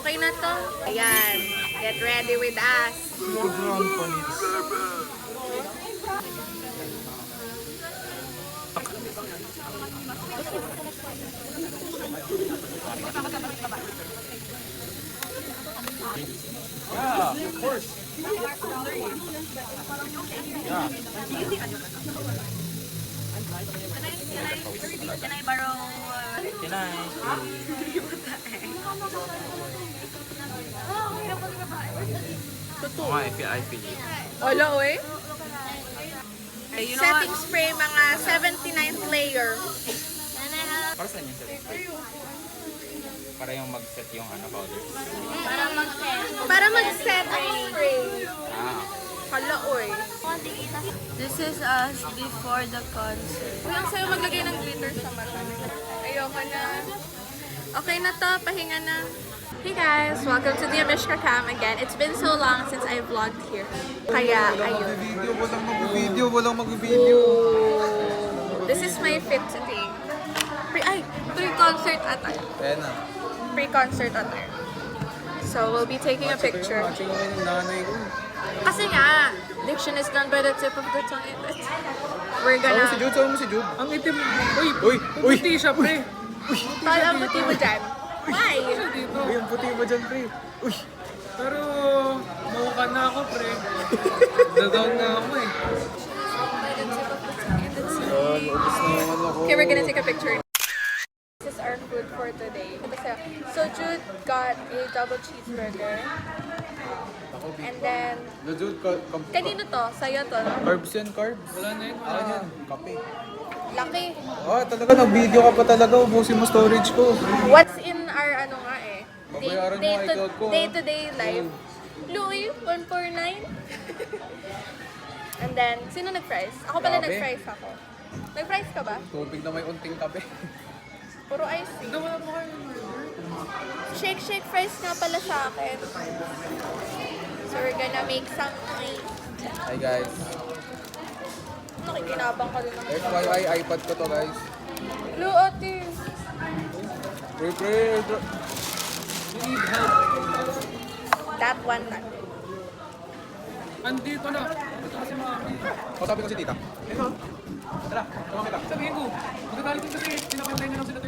Okay na to? Ayan. Get ready with us. Yeah, of course. Yeah. Can I borrow? Can I? Oo nga, I feel it. Wala, oy. You know Setting what? spray, mga 79th layer. Para saan yung set? Para yung mag-set yung powder. Para mag-setting spray. Ah, Hala, oy. This is us before the concert. Uy, ang sayo maglagay ng glitter sa mata. Ayoko na. Okay na to, pahinga na. Hey guys, welcome to the Amishka Cam again. It's been so long since I vlogged here. Kaya, ayun. Walang mag-video. This is my fit today. Pre-concert attire. Ayan na. Pre-concert attire. So, we'll be taking a picture. Matching naman yung nanay ko. Kasi nga, diction is done by the tip of the tongue. We're gonna... Sama mo si Jude. Ang itim. Uy! Puti siya, pre. Tol, ang buti mo dyan. Why? Dito. Uy, ang puti mo dyan, pre. Uy! Pero, mauka na ako, pre. Nadaw na ako eh. Yan, ubos na yung ano ko. Okay, we're gonna take a picture. This is our food for today. So Jude got a double cheeseburger. And then, Jude, kanino to? Sa'yo to, no? carbs yan, carbs. Wala na yun. Ayan yan, kape. Laki. Ah, talaga, nag-video ka pa talaga. Ubusin mo storage ko. What's in our ano nga eh? Babayaran mo ang iCloud ko, ah. Day-to-day life. Louis, 149. And then, sino nag-fries? Ako pala Grabe. nag-fries ako. Nag-fries ka ba? Tubig na may unting kape. Puro ice. Hindi wala po kayo. Shake fries nga pala sa akin. So we're gonna make some noise. Hi guys. Nakikinabang ka rin ako. FYI, iPad ko to guys. Hello, ate. Pre. That one lang. Andito na. Ito kasi mami. Kausapin ko si tita. Tara, tumamit ka. Sabihin ko, magagalit ko kasi pinapantay niya lang sila.